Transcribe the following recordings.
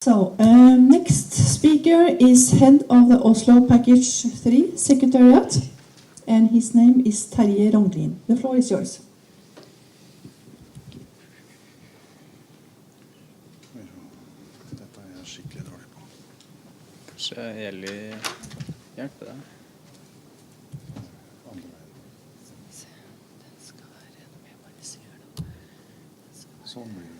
So, next speaker is head of the Oslo Package 3 Secretariat, and his name is Terje Rognlien. The floor is yours. Dette er jeg skikkelig dårlig på. Kanskje Eli hjelper deg? Andre veien. Sånn blir det.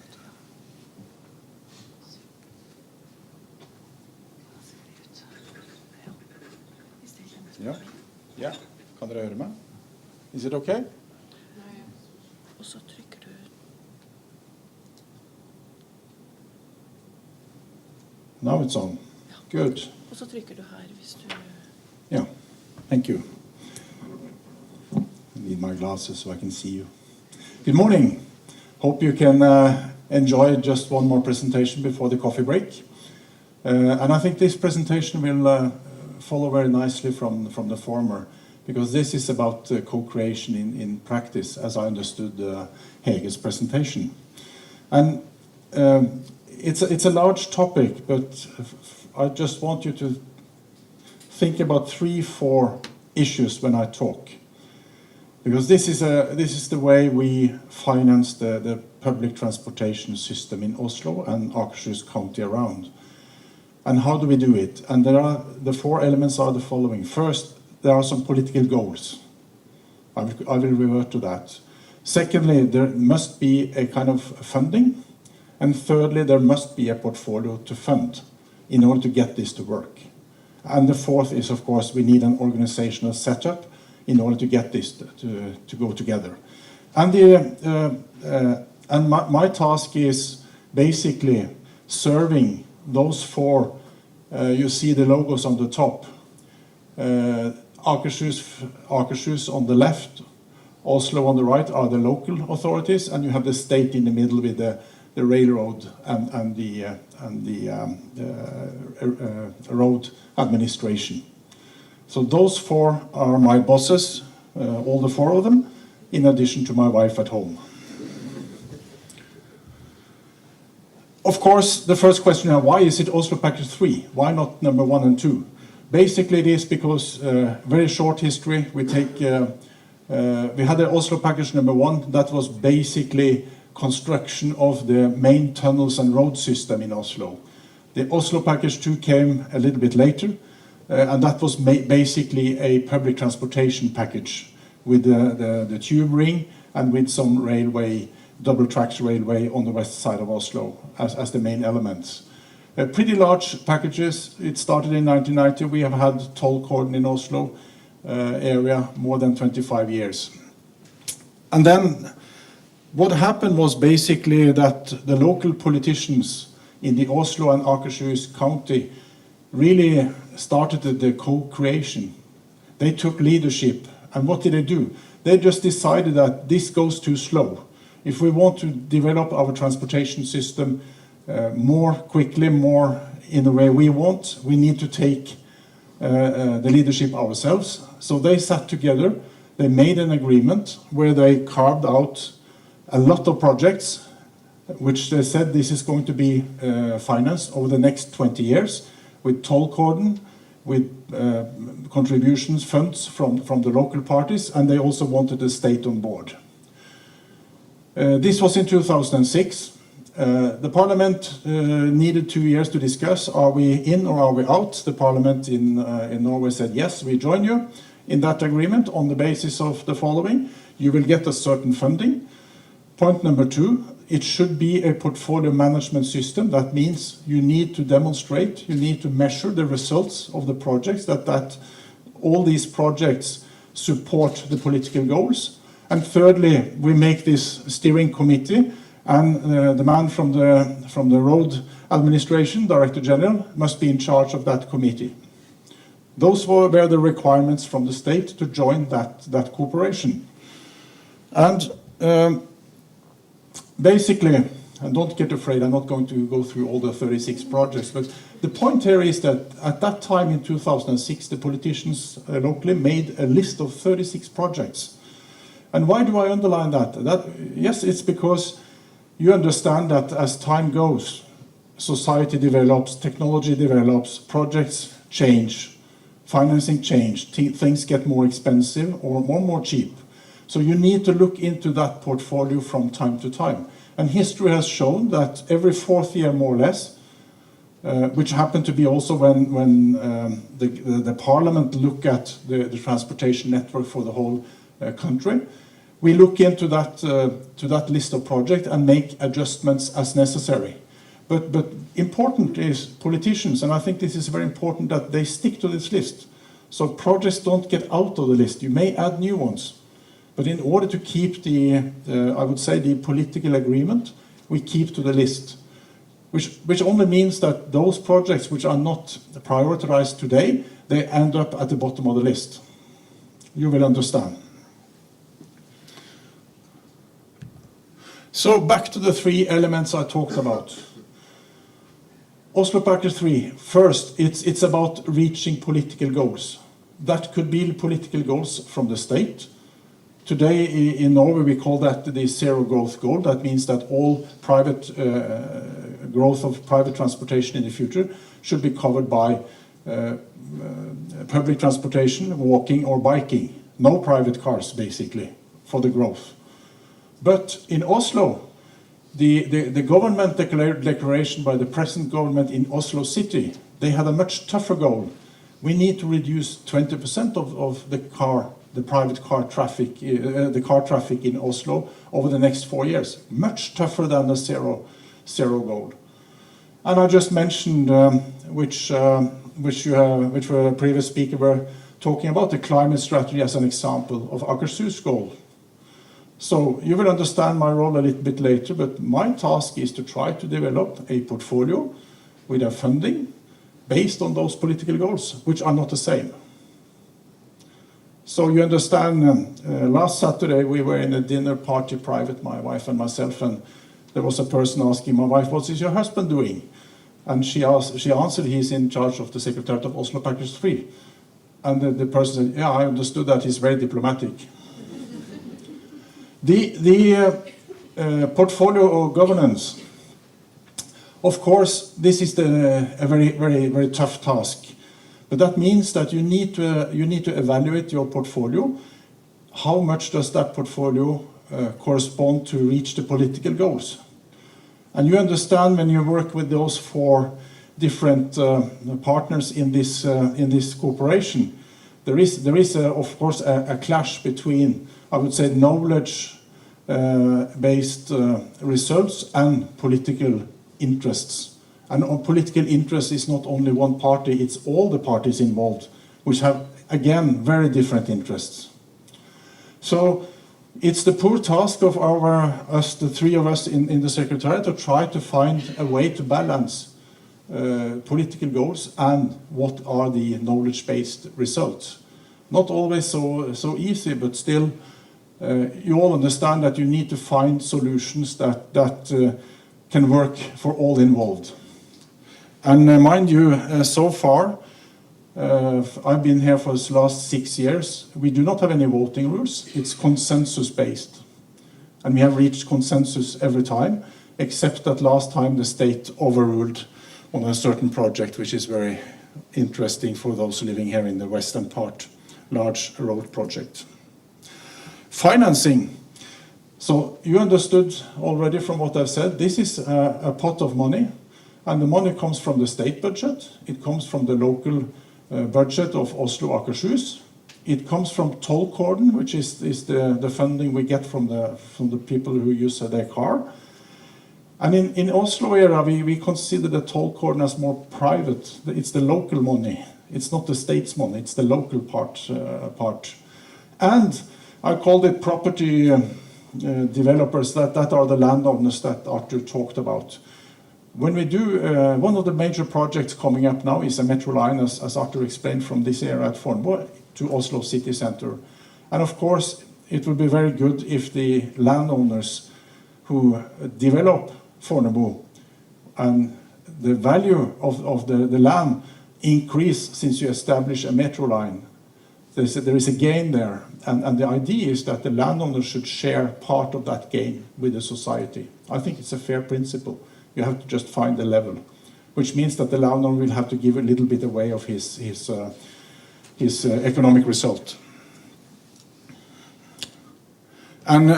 Ja. Ja. Kan dere høre meg? Is it okay? Og så trykker du. Now it's on. Good. Og så trykker du her hvis du... Yeah. Thank you. I need my glasses so I can see you. Good morning. Hope you can enjoy just one more presentation before the coffee break. And I think this presentation will follow very nicely from the former, because this is about co-creation in practice, as I understood Hege's presentation. And it's a large topic, but I just want you to think about 3-4 issues when I talk, because this is the way we finance the public transportation system in Oslo and Akershus county around. And how do we do it? And the 4 elements are the following. First, there are some political goals. I will revert to that. Secondly, there must be a kind of funding. And thirdly, there must be a portfolio to fund in order to get this to work. And the fourth is, of course, we need an organizational setup in order to get this to go together. And my task is basically serving those 4, you see the logos on the top. Akershus on the left, Oslo on the right are the local authorities, and you have the state in the middle with the railroad and the road administration. So those 4 are my bosses, all the 4 of them, in addition to my wife at home. Of course, the first question is, why is it Oslo Package 3? Why not number 1 and 2? Basically, it is because, very short history, we had the Oslo Package number 1, that was basically construction of the main tunnels and road system in Oslo. The Oslo Package 2 came a little bit later, and that was basically a public transportation package with the tube ring and with some railway, double tracks railway on the west side of Oslo as the main elements. Pretty large packages. It started in 1990. We have had toll cordon in Oslo area more than 25 years. And then what happened was basically that the local politicians in the Oslo and Akershus county really started the co-creation. They took leadership, and what did they do? They just decided that this goes too slow. If we want to develop our transportation system more quickly, more in the way we want, we need to take the leadership ourselves. So they sat together, they made an agreement where they carved out a lot of projects, which they said this is going to be financed over the next 20 years with toll cordon, with contributions, funds from the local parties, and they also wanted the state on board. This was in 2006. The Parliament needed 2 years to discuss, are we in or are we out? The Parliament in Norway said, yes, we join you in that agreement on the basis of the following. You will get a certain funding. Point number 2, it should be a portfolio management system. That means you need to demonstrate, you need to measure the results of the projects, that all these projects support the political goals. And thirdly, we make this steering committee, and the man from the road administration, Director General, must be in charge of that committee. Those were the requirements from the state to join that cooperation. And basically, and don't get afraid, I'm not going to go through all the 36 projects, but the point here is that at that time in 2006, the politicians locally made a list of 36 projects. And why do I underline that? Yes, it's because you understand that as time goes, society develops, technology develops, projects change, financing change, things get more expensive or more cheap. So you need to look into that portfolio from time to time. And history has shown that every fourth year, more or less, which happened to be also when the parliament look at the transportation network for the whole country, we look into that list of projects and make adjustments as necessary. But important is politicians, and I think this is very important that they stick to this list. So projects don't get out of the list. You may add new ones. But in order to keep I would say, the political agreement, we keep to the list. Which only means that those projects which are not prioritized today, they end up at the bottom of the list. You will understand. So back to the three elements I talked about. Oslo Package 3, first, it's about reaching political goals. That could be political goals from the state. Today in Norway we call that the zero growth goal. That means that all private growth of private transportation in the future should be covered by public transportation, walking or biking. No private cars, basically, for the growth. But in Oslo, the government declaration by the present government in Oslo city, they had a much tougher goal. We need to reduce 20% of the private car traffic, the car traffic in Oslo over the next 4 years. Much tougher than the zero goal. And I just mentioned, which the previous speaker were talking about, the climate strategy as an example of Akershus goal. So you will understand my role a little bit later, but my task is to try to develop a portfolio with a funding based on those political goals, which are not the same. So you understand, last Saturday we were in a dinner party, private, my wife and myself, and there was a person asking my wife, what is your husband doing? And she answered, he's in charge of the Secretariat of Oslo Package 3. And the person said, yeah, I understood that, he's very diplomatic. The portfolio of governance, of course, this is a very tough task. But that means that you need to evaluate your portfolio. How much does that portfolio correspond to reach the political goals? And you understand when you work with those 4 different partners in this cooperation, there is of course a clash between, I would say, knowledge based results and political interests. And political interest is not only one party, it's all the parties involved, which have, again, very different interests. So it's the poor task of the 3 of us in the Secretariat to try to find a way to balance political goals and what are the knowledge-based results. Not always so easy, but still you all understand that you need to find solutions that can work for all involved. And mind you, so far, I've been here for the last 6 years. We do not have any voting rules. It's consensus-based. And we have reached consensus every time, except that last time the state overruled on a certain project, which is very interesting for those living here in the western part, large road project. Financing. So you understood already from what I've said, this is a pot of money. And the money comes from the state budget, it comes from the local budget of Oslo Akershus, it comes from toll cordon, which is the funding we get from the people who use their car. And in Oslo area, we consider the toll cordon as more private. It's the local money, it's not the state's money, it's the local part. And I called it property developers, that are the landowners that Arthur talked about. When we do, one of the major projects coming up now is a metro line, as Arthur explained, from this area at Fornebu to Oslo city center. And of course, it would be very good if the landowners who develop Fornebu and the value of the land increase since you establish a metro line. There is a gain there. And the idea is that the landowners should share part of that gain with the society. I think it's a fair principle. You have to just find the level, which means that the landowner will have to give a little bit away of his economic result. And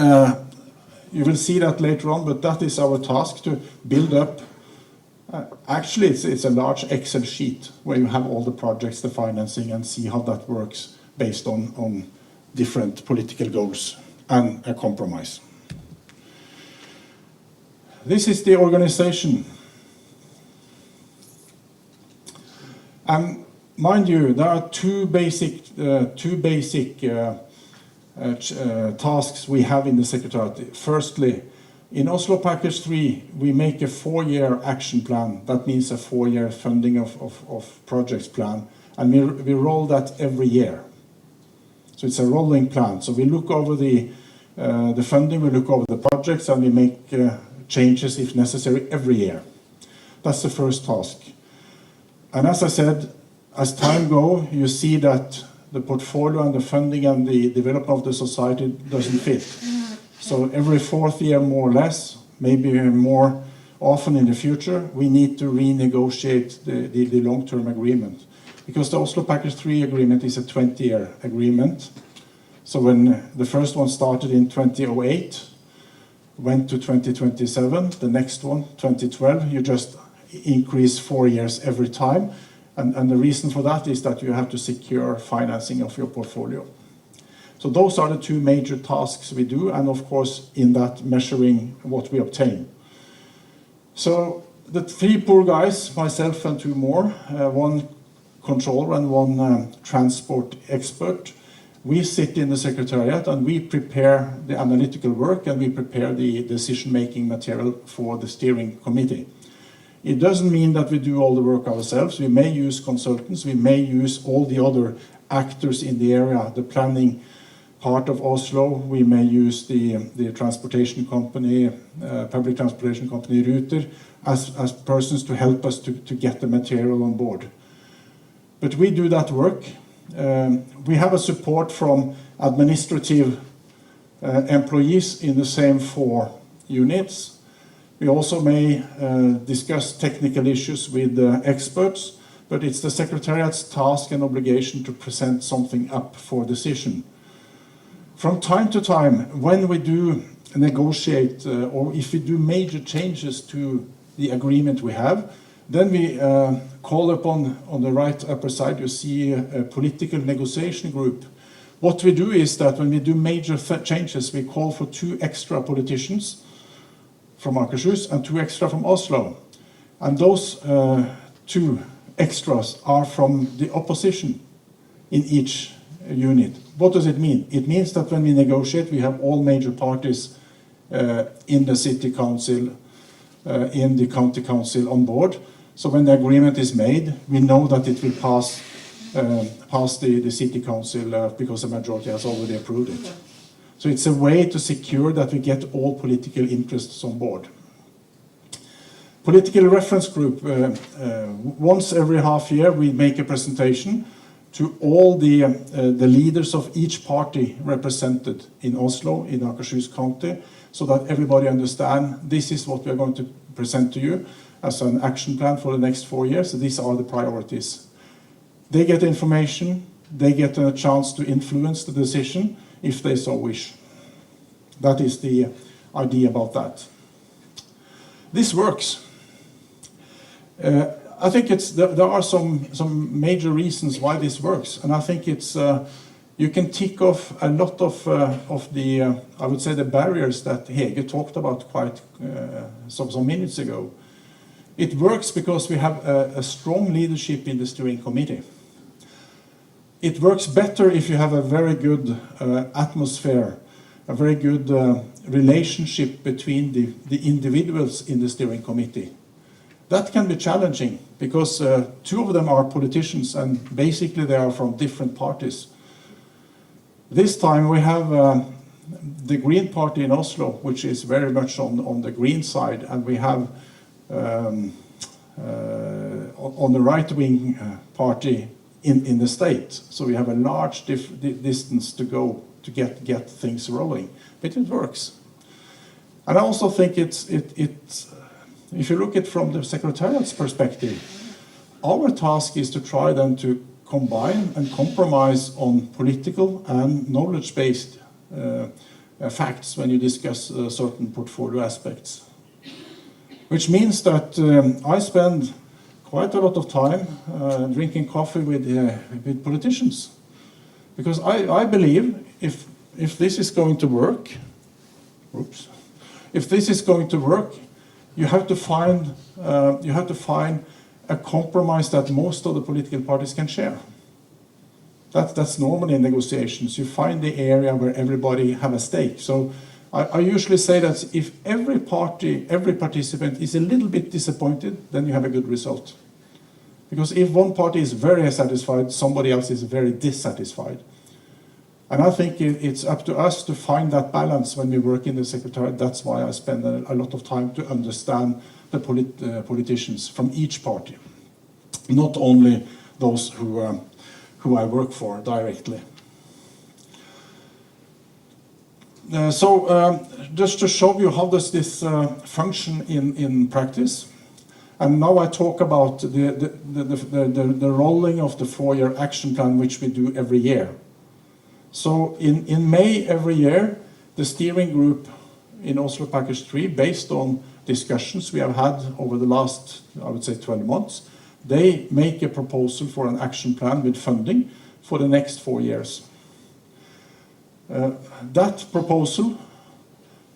you will see that later on, but that is our task, to build up. Actually, it's a large Excel sheet where you have all the projects, the financing, and see how that works based on different political goals and a compromise. This is the organization. And mind you, there are two basic tasks we have in the Secretariat. Firstly, in Oslo Package 3, we make a 4-year action plan. That means a 4-year funding of projects plan. And we roll that every year. So it's a rolling plan. So we look over the funding, we look over the projects, and we make changes if necessary every year. That's the first task. And as I said, as time goes, you see that the portfolio and the funding and the development of the society doesn't fit. So every 4th year, more or less, maybe more often in the future, we need to renegotiate the long-term agreement. Because the Oslo Package 3 agreement is a 20-year agreement. So when the first one started in 2008, went to 2027, the next one, 2012, you just increase 4 years every time. And the reason for that is that you have to secure financing of your portfolio. So those are the two major tasks we do, and of course in that measuring what we obtain. So the 3 poor guys, myself and 2 more, one controller and one transport expert, we sit in the Secretariat and we prepare the analytical work and we prepare the decision-making material for the steering committee. It doesn't mean that we do all the work ourselves. We may use consultants, we may use all the other actors in the area, the planning part of Oslo, we may use the transportation company, public transportation company Ruter, as persons to help us to get the material on board. But we do that work. We have a support from administrative employees in the same 4 units. We also may discuss technical issues with experts, but it's the Secretariat's task and obligation to present something up for decision. From time to time, when we do negotiate or if we do major changes to the agreement we have, then we call upon, on the right upper side, you see a political negotiation group. What we do is that when we do major changes, we call for 2 extra politicians from Akershus and 2 extra from Oslo. And those 2 extras are from the opposition in each unit. What does it mean? It means that when we negotiate, we have all major parties in the city council, in the county council on board. So when the agreement is made, we know that it will pass the city council because the majority has already approved it. So it's a way to secure that we get all political interests on board. Political reference group, once every half year we make a presentation to all the leaders of each party represented in Oslo, in Akershus County, so that everybody understands this is what we are going to present to you as an action plan for the next 4 years. So these are the priorities. They get information, they get a chance to influence the decision if they so wish. That is the idea about that. This works. I think there are some major reasons why this works, and I think it's you can tick off a lot of the I would say the barriers that Hege talked about quite some minutes ago. It works because we have a strong leadership in the steering committee. It works better if you have a very good atmosphere, a very good relationship between the individuals in the steering committee. That can be challenging because 2 of them are politicians and basically they are from different parties. This time we have the Green Party in Oslo, which is very much on the green side, and we have on the right-wing party in the state. So we have a large distance to go to get things rolling, but it works. And I also think if you look at from the Secretariat's perspective, our task is to try then to combine and compromise on political and knowledge-based facts when you discuss certain portfolio aspects. Which means that I spend quite a lot of time drinking coffee with politicians. Because I believe if this is going to work, if this is going to work, you have to find a compromise that most of the political parties can share. That's normally in negotiations. You find the area where everybody have a stake. So I usually say that if every party, every participant is a little bit disappointed, then you have a good result. Because if one party is very satisfied, somebody else is very dissatisfied. And I think it's up to us to find that balance when we work in the Secretariat. That's why I spend a lot of time to understand the politicians from each party, not only those who I work for directly. Just to show you how does this function in practice, and now I talk about the rolling of the 4-year action plan which we do every year. So in May every year, the steering group in Oslo Package 3, based on discussions we have had over the last, I would say, 12 months, they make a proposal for an action plan with funding for the next 4 years. That proposal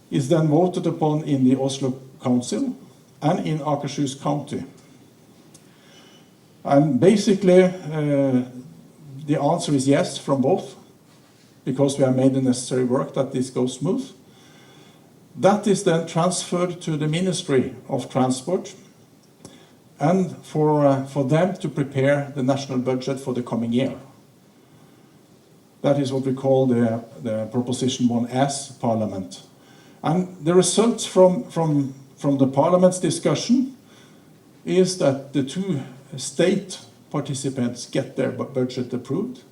is then voted upon in the Oslo Council and in Akershus County. And basically, the answer is yes from both, because we have made the necessary work that this goes smooth. That is then transferred to the Ministry of Transport and for them to prepare the national budget for the coming year. That is what we call the Proposition 1S Parliament. And the results from the Parliament's discussion is that the 2 state participants get their budget approved.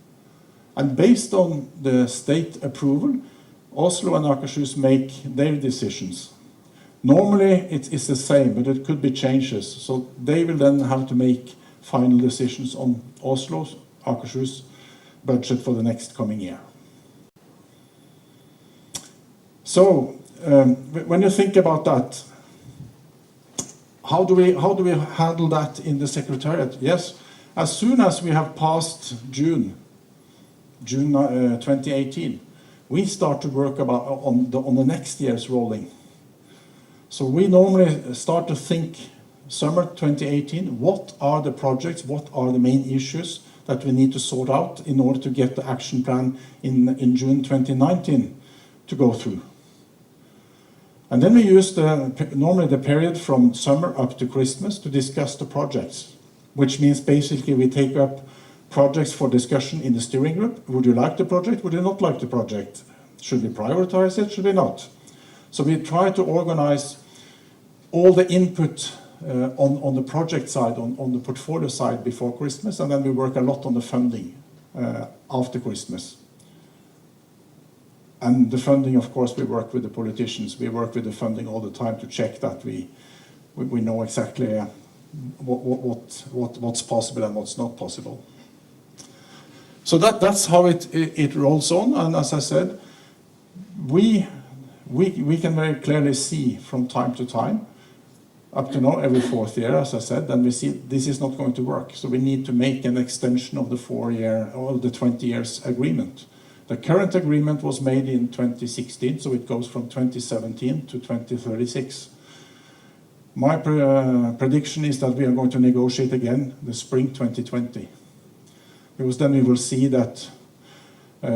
And based on the state approval, Oslo and Akershus make their decisions. Normally it's the same, but it could be changes. So they will then have to make final decisions on Oslo's, Akershus budget for the next coming year. So when you think about that, how do we handle that in the Secretariat? Yes, as soon as we have passed June 2018, we start to work on the next year's rolling. So we normally start to think summer 2018, what are the projects, what are the main issues that we need to sort out in order to get the action plan in June 2019 to go through. And then we use normally the period from summer up to Christmas to discuss the projects, which means basically we take up projects for discussion in the steering group. Would you like the project? Would you not like the project? Should we prioritize it? Should we not? So we try to organize all the input on the project side, on the portfolio side before Christmas, and then we work a lot on the funding after Christmas. And the funding, of course, we work with the politicians. We work with the funding all the time to check that we know exactly what's possible and what's not possible. So that's how it rolls on. And as I said, we can very clearly see from time to time, up to now every 4th year, as I said, then we see this is not going to work. So we need to make an extension of the 4-year or the 20 years agreement. The current agreement was made in 2016, so it goes from 2017 to 2036. My prediction is that we are going to negotiate again the spring 2020. Because then we will see that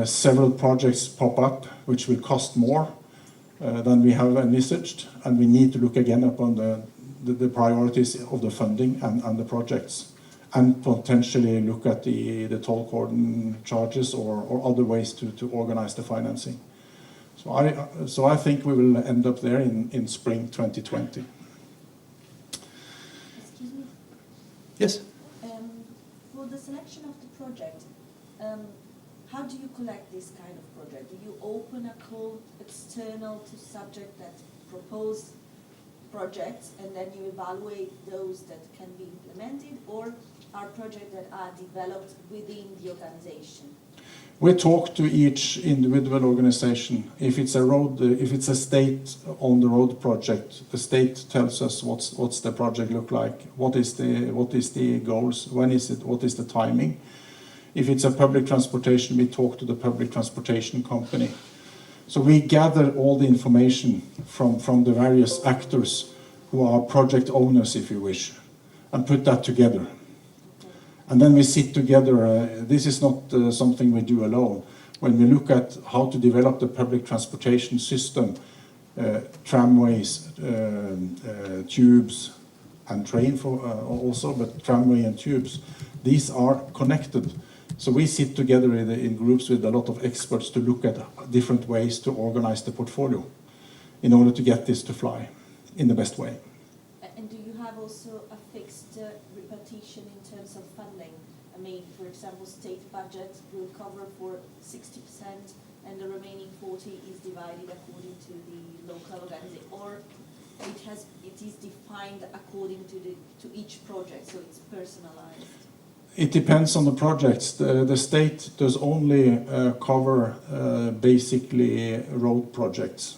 several projects pop up which will cost more than we have envisaged, and we need to look again upon the priorities of the funding and the projects, and potentially look at the toll cordon charges or other ways to organize the financing. So I think we will end up there in spring 2020. Excuse me? Yes? For the selection of the project, how do you collect this kind of project? Do you open a call external to subject that propose projects and then you evaluate those that can be implemented, or are projects that are developed within the organization? We talk to each individual organization. If it's a road, if it's a state on the road project, the state tells us what's the project look like, what is the goals, when is it, what is the timing. If it's a public transportation, we talk to the public transportation company. So we gather all the information from the various actors who are project owners, if you wish, and put that together. And then we sit together. This is not something we do alone. When we look at how to develop the public transportation system, tramways, tubes, and train also, but tramway and tubes, these are connected. So we sit together in groups with a lot of experts to look at different ways to organize the portfolio in order to get this to fly in the best way. And do you have also a fixed repartition in terms of funding? I mean, for example, state budget will cover for 60% and the remaining 40 is divided according to the local organization, or it is defined according to each project, so it's personalized? It depends on the projects. The state does only cover basically road projects,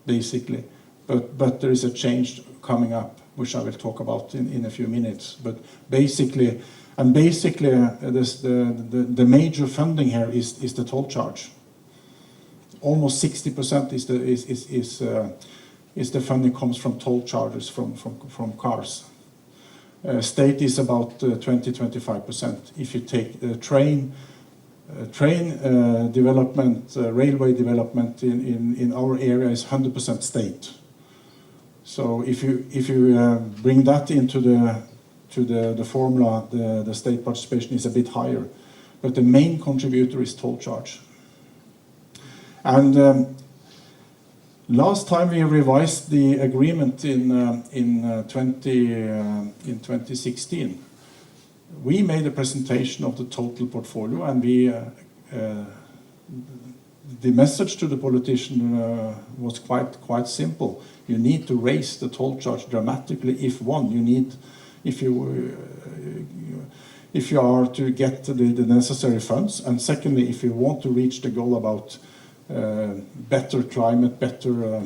basically. But there is a change coming up, which I will talk about in a few minutes. But basically, the major funding here is the toll charge. Almost 60% is the funding comes from toll charges from cars. State is about 20-25%. If you take train development, railway development in our area is 100% state. So if you bring that into the formula, the state participation is a bit higher, but the main contributor is toll charge. And last time we revised the agreement in 2016, we made a presentation of the total portfolio, and the message to the politician was quite simple. You need to raise the toll charge dramatically if you are to get the necessary funds, and secondly, if you want to reach the goal about better climate, better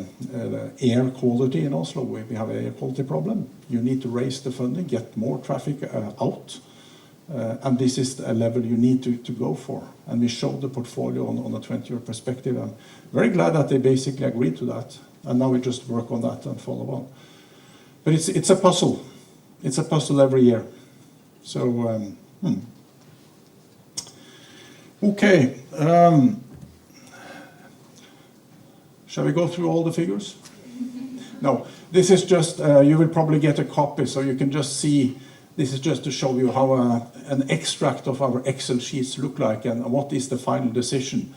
air quality in Oslo. We have an air quality problem. You need to raise the funding, get more traffic out, and this is a level you need to go for. And we showed the portfolio on a 20-year perspective. I'm very glad that they basically agreed to that, and now we just work on that and follow on. But it's a puzzle. It's a puzzle every year. So, okay. Shall we go through all the figures? No, this is just, you will probably get a copy, so you can just see, this is just to show you how an extract of our Excel sheets look like and what is the final decision.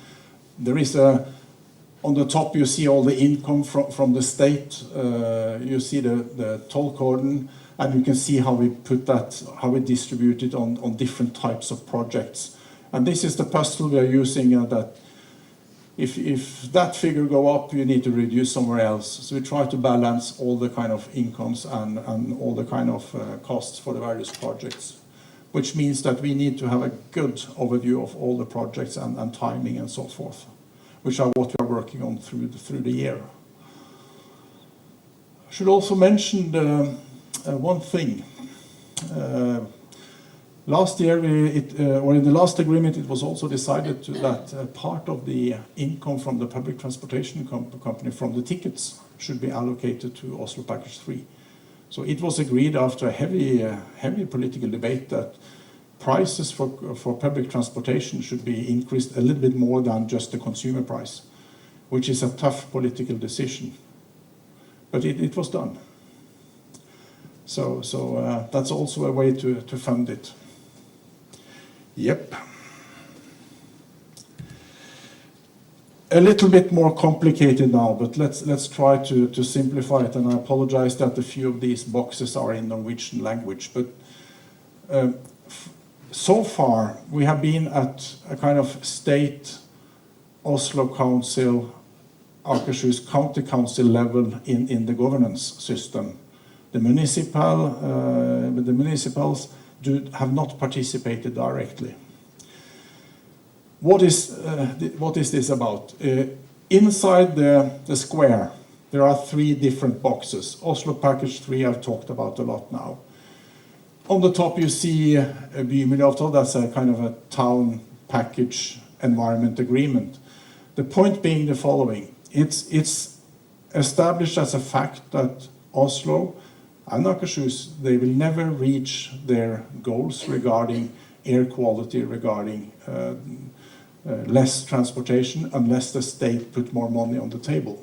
There is on the top you see all the income from the state, you see the toll cordon, and you can see how we put that, how we distribute it on different types of projects. And this is the puzzle we are using, that if that figure go up, you need to reduce somewhere else. So we try to balance all the kind of incomes and all the kind of costs for the various projects, which means that we need to have a good overview of all the projects and timing and so forth, which are what we are working on through the year. I should also mention one thing. Last year, or in the last agreement, it was also decided that part of the income from the public transportation company from the tickets should be allocated to Oslo Package 3. So it was agreed after a heavy political debate that prices for public transportation should be increased a little bit more than just the consumer price, which is a tough political decision. But it was done. So that's also a way to fund it. Yep. A little bit more complicated now, but let's try to simplify it. And I apologize that a few of these boxes are in Norwegian language. But so far, we have been at a kind of state, Oslo Council, Akershus County Council level in the governance system. The municipals have not participated directly. What is this about? Inside the square, there are 3 different boxes. Oslo Package 3 I've talked about a lot now. On the top you see a Bymiljostalen, that's a kind of a town package environment agreement. The point being the following: it's established as a fact that Oslo and Akershus, they will never reach their goals regarding air quality, regarding less transportation, unless the state put more money on the table.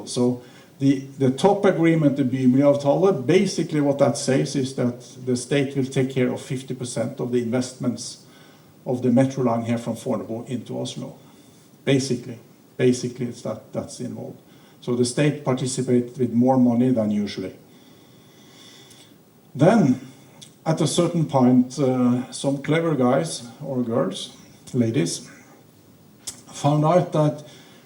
So the top agreement, the Bymiljostalen, basically what that says is that the state will take care of 50% of the investments of the metro line here from Fornebu into Oslo. Basically it's that's involved. So the state participates with more money than usually. Then, at a certain point, some clever guys or girls, ladies, found out that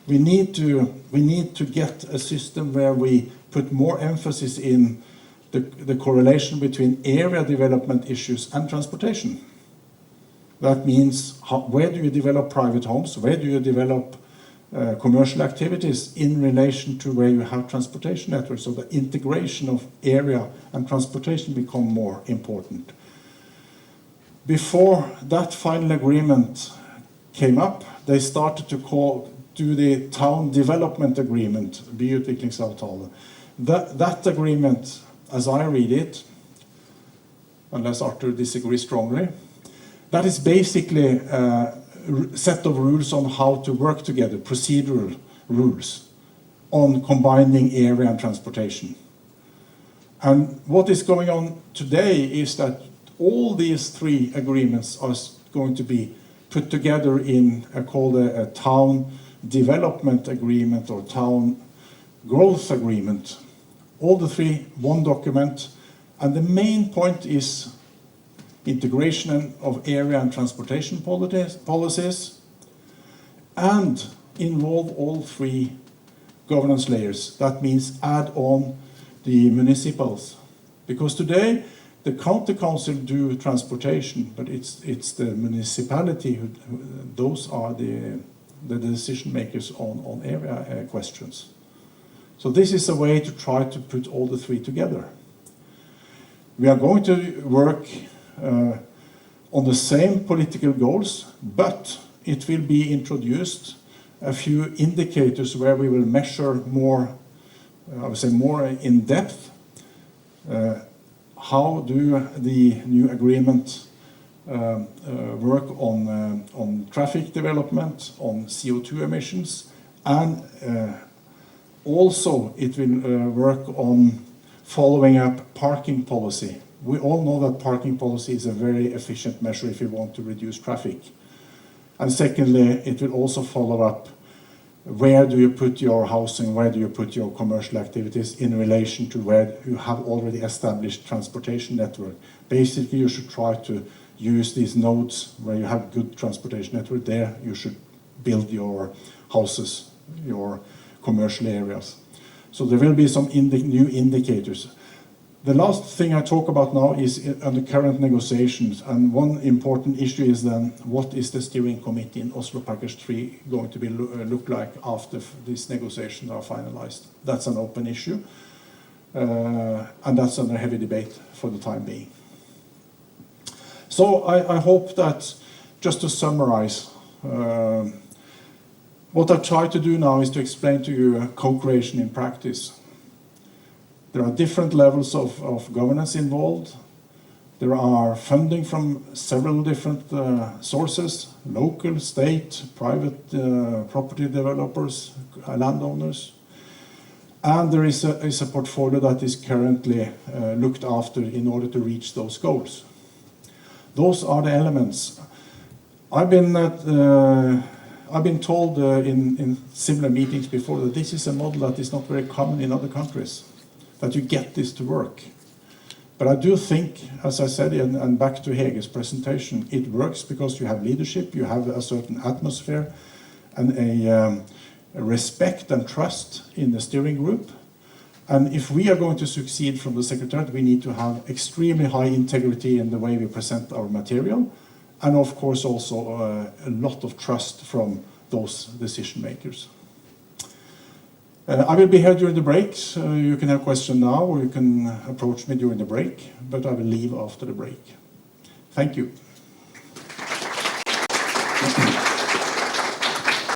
we need to get a system where we put more emphasis in the correlation between area development issues and transportation. That means where do you develop private homes, where do you develop commercial activities in relation to where you have transportation networks, so the integration of area and transportation become more important. Before that final agreement came up, they started to do the town development agreement, Byutviklingsavtalen. That agreement, as I read it, unless Arthur disagrees strongly, that is basically set of rules on how to work together, procedural rules on combining area and transportation. And what is going on today is that all these 3 agreements are going to be put together in called a town development agreement or town growth agreement. All the 3, one document, and the main point is integration of area and transportation policies, and involve all 3 governance layers. That means add on the municipals. Because today, the county council do transportation, but it's the municipality those are the decision makers on area questions. So this is a way to try to put all the 3 together. We are going to work on the same political goals, but it will be introduced a few indicators where we will measure more, I would say more in depth, how do the new agreement work on traffic development, on CO2 emissions, and also it will work on following up parking policy. We all know that parking policy is a very efficient measure if you want to reduce traffic. And secondly, it will also follow up where do you put your housing, where do you put your commercial activities in relation to where you have already established transportation network. Basically, you should try to use these nodes where you have good transportation network. There you should build your houses, your commercial areas. So there will be some new indicators. The last thing I talk about now is under current negotiations, and one important issue is then what is the steering committee in Oslo Package 3 going to be look like after these negotiations are finalized. That's an open issue, and that's under heavy debate for the time being. So I hope that, just to summarize, what I've tried to do now is to explain to you co-creation in practice. There are different levels of governance involved. There are funding from several different sources, local, state, private property developers, landowners. And there is a portfolio that is currently looked after in order to reach those goals. Those are the elements. I've been told in similar meetings before that this is a model that is not very common in other countries, that you get this to work. But I do think, as I said, and back to Hege's presentation, it works because you have leadership, you have a certain atmosphere, and a respect and trust in the steering group. And if we are going to succeed from the Secretariat, we need to have extremely high integrity in the way we present our material, and of course also a lot of trust from those decision makers. I will be here during the break, so you can have questions now or you can approach me during the break, but I will leave after the break. Thank you.